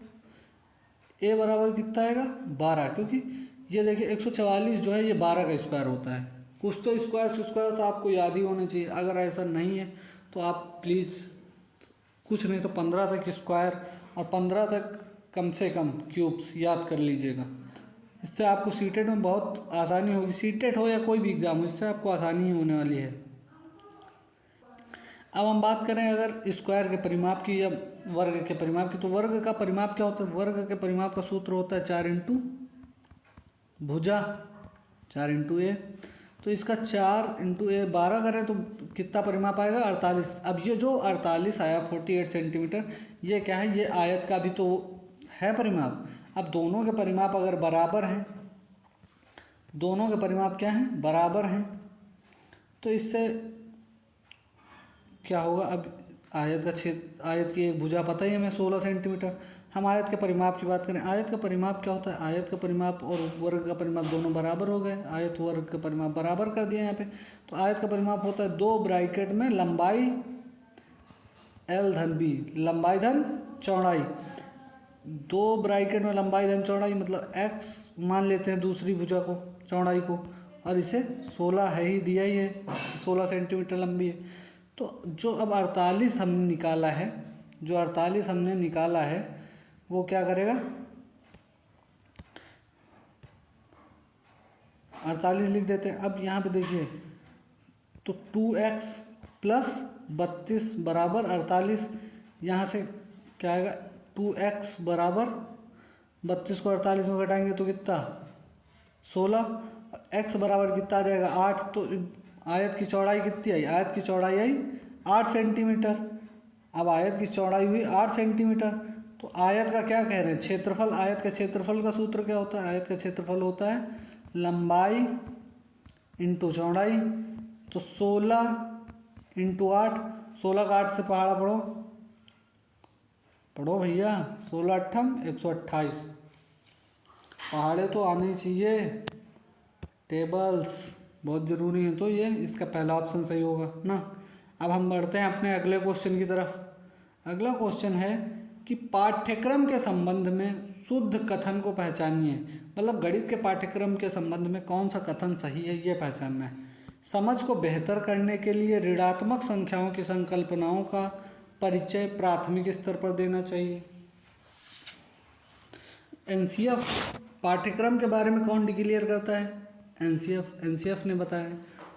ए बराबर कितना आएगा? 12, क्योंकि ये देखिए 144 जो है ये 12 का स्क्वायर होता है। कुछ तो स्क्वायर तो आपको याद ही होने चाहिए। अगर ऐसा नहीं है तो आप प्लीज़ कुछ नहीं तो 15 तक स्क्वायर और 15 तक कम से कम क्यूब्स याद कर लीजिएगा। इससे आपको सीटेट में बहुत आसानी होगी। सीटेट हो या कोई भी एग्ज़ाम हो, इससे आपको आसानी ही होने वाली है। अब हम बात करें अगर स्क्वायर के परिमाप की या वर्ग के परिमाप की, तो वर्ग का परिमाप क्या होता है? वर्ग के परिमाप का सूत्र होता है 4 इंटू भुजा 4 इंटू ए। तो इसका 4 इंटू ए 12 करें तो कितना परिमाप आएगा? 48। अब ये जो 48 आया 48 सेंटीमीटर, ये क्या है? ये आयत का भी तो है परिमाप। अब दोनों के परिमाप अगर बराबर हैं, दोनों के परिमाप क्या हैं? बराबर हैं। तो इससे क्या होगा? अब आयत की एक भुजा पता ही हमें 16 सेंटीमीटर। हम आयत के परिमाप की बात करें, आयत का परिमाप क्या होता है? आयत का परिमाप और वर्ग का परिमाप दोनों बराबर हो गए। आयत वर्ग का परिमाप बराबर कर दिया यहाँ पे। तो आयत का परिमाप होता है 2 ब्रैकेट में लंबाई L धन B, लंबाई धन चौड़ाई। 2 ब्रैकेट में लंबाई धन चौड़ाई मतलब x मान लेते हैं दूसरी भुजा को, चौड़ाई को, और इसे 16 है ही, दिया ही है 16 सेंटीमीटर लंबी है। तो जो अब 48 हमने निकाला है, जो 48 हमने निकाला है वो क्या करेगा? 48 लिख देते हैं। अब यहाँ पे देखिए तो 2x प्लस 32 बराबर 48। यहाँ से क्या आएगा? 2x बराबर 32 को 48 में घटाएंगे तो कितना? 16। x बराबर कितना आ जाएगा? 8। तो आयत की चौड़ाई कितनी आई? आयत की चौड़ाई आई 8 सेंटीमीटर। अब आयत की चौड़ाई हुई 8 सेंटीमीटर। तो आयत का क्या कह रहे हैं? क्षेत्रफल। आयत का क्षेत्रफल का सूत्र क्या होता है? आयत का क्षेत्रफल होता है लंबाई इंटू चौड़ाई। तो 16 इंटू 8, 16 का 8 से पहाड़ा पढ़ो भैया, 16 अट्ठम 128। पहाड़े तो आने ही चाहिए, टेबल्स बहुत ज़रूरी हैं, तो ये इसका पहला ऑप्शन सही होगा ना। अब हम बढ़ते हैं अपने अगले क्वेश्चन की तरफ। अगला क्वेश्चन है कि पाठ्यक्रम के संबंध में शुद्ध कथन को पहचानिए। मतलब गणित के पाठ्यक्रम के संबंध में कौन सा कथन सही है ये पहचानना है। समझ को बेहतर करने के लिए ऋणात्मक संख्याओं की संकल्पनाओं का परिचय प्राथमिक स्तर पर देना चाहिए। एनसीएफ पाठ्यक्रम के बारे में कौन डिक्लेयर करता है? एनसीएफ ने बताया।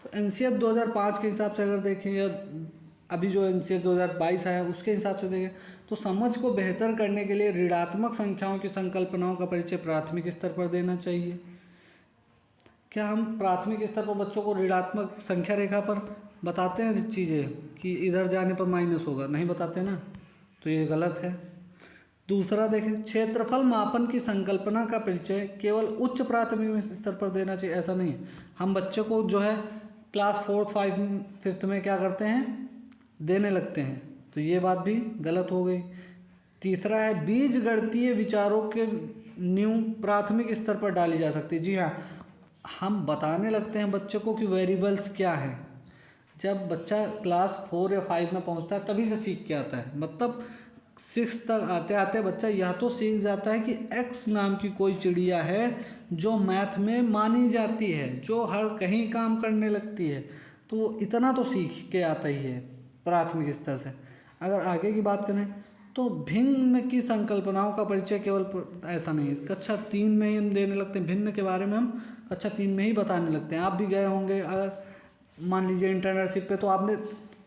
तो एनसीएफ 2005 के हिसाब से अगर देखें या अभी जो एनसीएफ 2022 आया उसके हिसाब से देखें तो समझ को बेहतर करने के लिए ऋणात्मक संख्याओं की संकल्पनाओं का परिचय प्राथमिक स्तर पर देना चाहिए। क्या हम प्राथमिक स्तर पर बच्चों को ऋणात्मक संख्या रेखा पर बताते हैं चीज़ें कि इधर जाने पर माइनस होगा? नहीं बताते ना, तो ये गलत है। दूसरा देखें, क्षेत्रफल मापन की संकल्पना का परिचय केवल उच्च प्राथमिक स्तर पर देना चाहिए, ऐसा नहीं है। हम बच्चे को जो है क्लास 4th 5th में क्या करते हैं, देने लगते हैं, तो ये बात भी गलत हो गई। तीसरा है, बीज गणितीय विचारों के नींव प्राथमिक स्तर पर डाली जा सकती है। जी हाँ, हम बताने लगते हैं बच्चे को कि वेरिएबल्स क्या है। जब बच्चा क्लास 4 या 5 में पहुंचता है तभी से सीख के आता है। मतलब 6 तक आते आते बच्चा यह तो सीख जाता है कि एक्स नाम की कोई चिड़िया है जो मैथ में मानी जाती है, जो हर कहीं काम करने लगती है, तो इतना तो सीख के आता ही है प्राथमिक स्तर से। अगर आगे की बात करें तो भिन्न की संकल्पनाओं का परिचय केवल ऐसा नहीं है, कक्षा 3 में ही हम देने लगते हैं। भिन्न के बारे में हम कक्षा 3 में ही बताने लगते हैं। आप भी गए होंगे अगर मान लीजिए इंटर्नशिप पे, तो आपने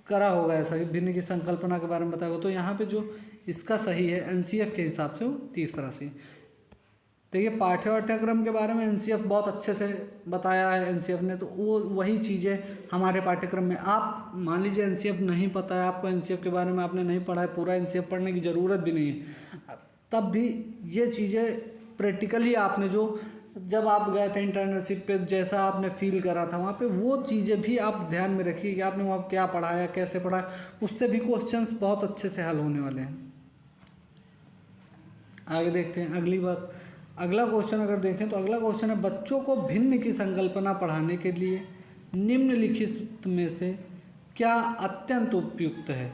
करा होगा ऐसा कि भिन्न की संकल्पना के बारे में बताया होगा। तो यहाँ पे जो इसका सही है एनसीएफ के हिसाब से वो तीसरा सही। देखिए पाठ्यक्रम के बारे में एनसीएफ बहुत अच्छे से बताया है एनसीएफ ने, तो वो वही चीज़ें हमारे पाठ्यक्रम में। आप मान लीजिए एनसीएफ नहीं पता है आपको, एनसीएफ के बारे में आपने नहीं पढ़ा है, पूरा एनसीएफ पढ़ने की ज़रूरत भी नहीं है, तब भी ये चीज़ें प्रैक्टिकली आपने जो जब आप गए थे इंटर्नशिप पे जैसा आपने फील करा था वहाँ पे, वो चीज़ें भी आप ध्यान में रखिए कि आपने वहाँ क्या पढ़ाया, कैसे पढ़ाया, उससे भी क्वेश्चंस बहुत अच्छे से हल होने वाले हैं। आगे देखते हैं अगली बात। अगला क्वेश्चन अगर देखें तो अगला क्वेश्चन है, बच्चों को भिन्न की संकल्पना पढ़ाने के लिए निम्नलिखित में से क्या अत्यंत उपयुक्त है?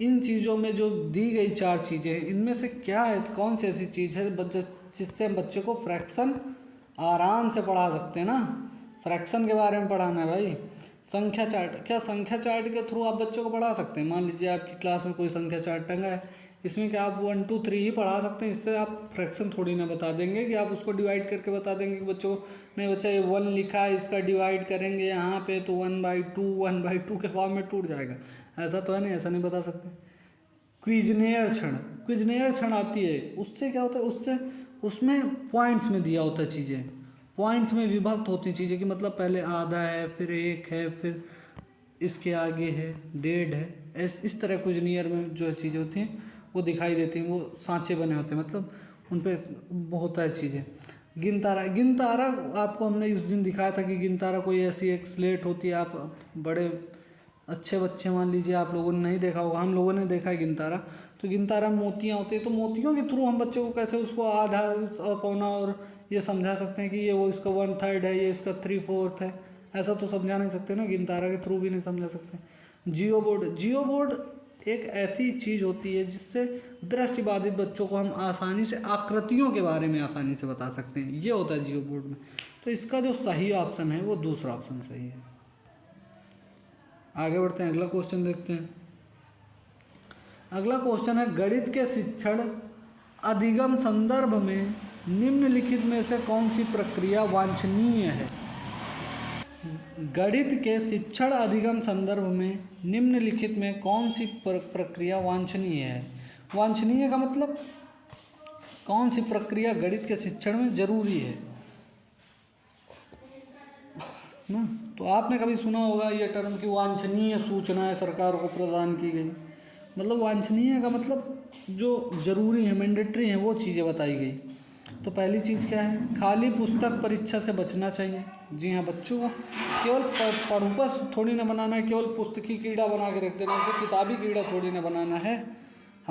इन चीज़ों में जो दी गई 4 चीज़ें हैं, इनमें से क्या है, कौन सी ऐसी चीज़ है जिससे बच्चे को फ्रैक्शन आराम से पढ़ा सकते हैं ना। फ्रैक्शन के बारे में पढ़ाना है भाई। संख्या चार्ट, क्या संख्या चार्ट के थ्रू आप बच्चों को पढ़ा सकते हैं? मान लीजिए आपकी क्लास में कोई संख्या चार्ट टंगा है, इसमें क्या आप 1 2 3 ही पढ़ा सकते हैं? इससे आप फ्रैक्शन थोड़ी ना बता देंगे कि आप उसको डिवाइड करके बता देंगे कि बच्चों को, नहीं बच्चा ये 1 लिखा है, इसका डिवाइड करेंगे यहाँ पे तो 1/2 के फॉर्म में टूट जाएगा। ऐसा तो है नहीं, ऐसा नहीं बता सकते। क्विजनेयर क्षण आती है, उससे क्या होता है, उससे उसमें पॉइंट्स में दिया होता है चीज़ें, पॉइंट्स में विभक्त होती चीज़ें कि मतलब पहले आधा है, फिर 1 है, फिर इसके आगे है 1.5 है। इस तरह क्विजनेयर में जो चीज़ें होती हैं वो दिखाई देती हैं, वो सांचे बने होते हैं, मतलब उन पर वो होता है चीज़ें। गिनतारा आपको हमने उस दिन दिखाया था कि गिनतारा कोई ऐसी एक स्लेट होती है। आप बड़े अच्छे बच्चे मान लीजिए, आप लोगों ने नहीं देखा होगा, हम लोगों ने देखा है गिनतारा। तो गिनतारा मोतियाँ होती है, तो मोतियों के थ्रू हम बच्चे को कैसे उसको आधा और पौना और ये समझा सकते हैं कि ये वो इसका 1/3 है, ये इसका 3/4 है। ऐसा तो समझा नहीं सकते ना, गिनतारा के थ्रू भी नहीं समझा सकते। जियो बोर्ड एक ऐसी चीज़ होती है जिससे दृष्टिबाधित बच्चों को हम आसानी से आकृतियों के बारे में आसानी से बता सकते हैं, ये होता है जियो बोर्ड में। तो इसका जो सही ऑप्शन है वो दूसरा ऑप्शन सही है। आगे बढ़ते हैं, अगला क्वेश्चन देखते हैं। अगला क्वेश्चन है, गणित के शिक्षण अधिगम संदर्भ में निम्नलिखित में से कौन सी प्रक्रिया वांछनीय है? गणित के शिक्षण अधिगम संदर्भ में निम्नलिखित में कौन सी प्रक्रिया वांछनीय है? वांछनीय का मतलब कौन सी प्रक्रिया गणित के शिक्षण में जरूरी है ना। तो आपने कभी सुना होगा ये टर्म कि वांछनीय सूचनाएं सरकार को प्रदान की गई। मतलब वांछनीय का मतलब जो जरूरी है, मैंडेटरी है, वो चीज़ें बताई गई। तो पहली चीज़ क्या है, खाली पुस्तक परीक्षा से बचना चाहिए। जी हाँ, बच्चों को केवल पढ़ूपस थोड़ी ना बनाना है, केवल पुस्तकी कीड़ा बना के रख देना, उसे किताबी कीड़ा थोड़ी ना बनाना है।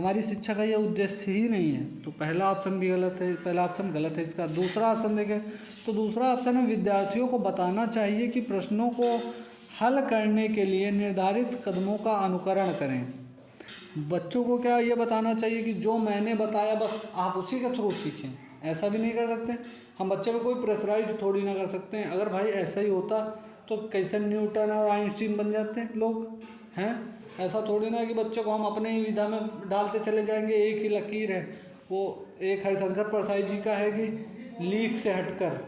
हमारी शिक्षा का ये उद्देश्य ही नहीं है। तो पहला ऑप्शन भी गलत है, पहला ऑप्शन गलत है इसका। दूसरा ऑप्शन देखें तो दूसरा ऑप्शन है विद्यार्थियों को बताना चाहिए कि प्रश्नों को हल करने के लिए निर्धारित कदमों का अनुकरण करें। बच्चों को क्या ये बताना चाहिए कि जो मैंने बताया बस आप उसी के थ्रू सीखें, ऐसा भी नहीं कर सकते हम। बच्चे पे कोई प्रेशराइज थोड़ी ना कर सकते हैं। अगर भाई ऐसा ही होता तो कैसे न्यूटन और आइंस्टीन बन जाते हैं लोग, हैं? ऐसा थोड़ी ना कि बच्चों को हम अपने ही विधा में डालते चले जाएंगे। एक ही लकीर है, वो एक हरिशंकर प्रसाद जी का है कि लीक से हटकर,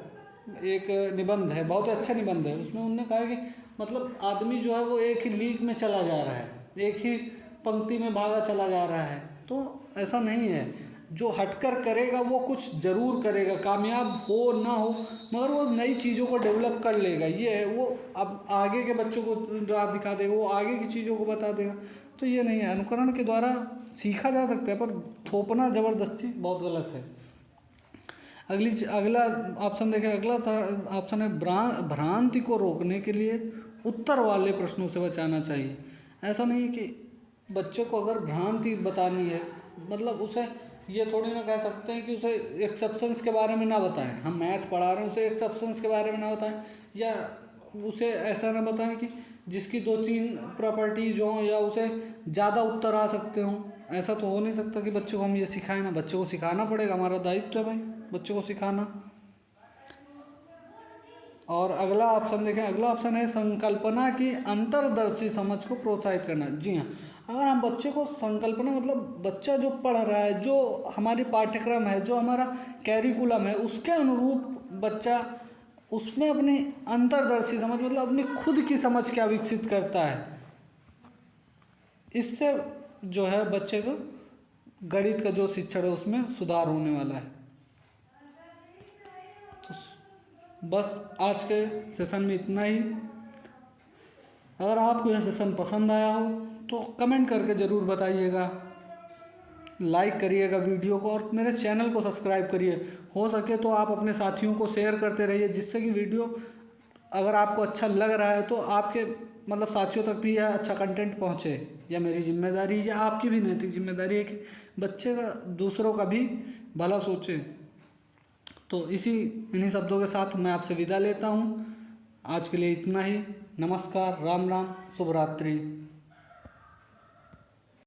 एक निबंध है, बहुत अच्छा निबंध है। उसमें उन्होंने कहा कि मतलब आदमी जो है वो एक ही लीक में चला जा रहा है, एक ही पंक्ति में भागा चला जा रहा है। तो ऐसा नहीं है, जो हटकर करेगा वो कुछ ज़रूर करेगा, कामयाब हो ना हो मगर वो नई चीज़ों को डेवलप कर लेगा। ये है, वो अब आगे के बच्चों को राह दिखा देगा, वो आगे की चीज़ों को बता देगा। तो ये नहीं है, अनुकरण के द्वारा सीखा जा सकता है, पर थोपना ज़बरदस्ती बहुत गलत है। अगला ऑप्शन देखें, अगला ऑप्शन है भ्रांति को रोकने के लिए उत्तर वाले प्रश्नों से बचाना चाहिए। ऐसा नहीं कि बच्चे को अगर भ्रांति बतानी है, मतलब उसे ये थोड़ी ना कह सकते हैं कि उसे एक्सेप्शंस के बारे में ना बताएं। हम मैथ पढ़ा रहे हैं, उसे एक्सेप्शंस के बारे में ना बताएं, या उसे ऐसा ना बताएं कि जिसकी 2-3 प्रॉपर्टीज हों या उसे ज़्यादा उत्तर आ सकते हों। ऐसा तो हो नहीं सकता कि बच्चों को हम ये सिखाएं ना, बच्चों को सिखाना पड़ेगा, हमारा दायित्व है भाई बच्चों को सिखाना। और अगला ऑप्शन देखें, अगला ऑप्शन है संकल्पना की अंतर्दर्शी समझ को प्रोत्साहित करना। जी हाँ, अगर हम बच्चे को संकल्पना, मतलब बच्चा जो पढ़ रहा है, जो हमारी पाठ्यक्रम है, जो हमारा कैरिकुलम है, उसके अनुरूप बच्चा उसमें अपनी अंतर्दर्शी समझ, मतलब अपनी खुद की समझ क्या विकसित करता है, इससे जो है बच्चे को गणित का जो शिक्षण है उसमें सुधार होने वाला है। तो बस आज के सेशन में इतना ही। अगर आपको यह सेशन पसंद आया हो तो कमेंट करके ज़रूर बताइएगा, लाइक करिएगा वीडियो को और मेरे चैनल को सब्सक्राइब करिए। हो सके तो आप अपने साथियों को शेयर करते रहिए, जिससे कि वीडियो अगर आपको अच्छा लग रहा है तो आपके मतलब साथियों तक भी यह अच्छा कंटेंट पहुँचे। यह मेरी जिम्मेदारी या आपकी भी नैतिक जिम्मेदारी है कि बच्चे का दूसरों का भी भला सोचें। तो इन्हीं शब्दों के साथ मैं आपसे विदा लेता हूँ। आज के लिए इतना ही। नमस्कार, राम राम, शुभ रात्रि।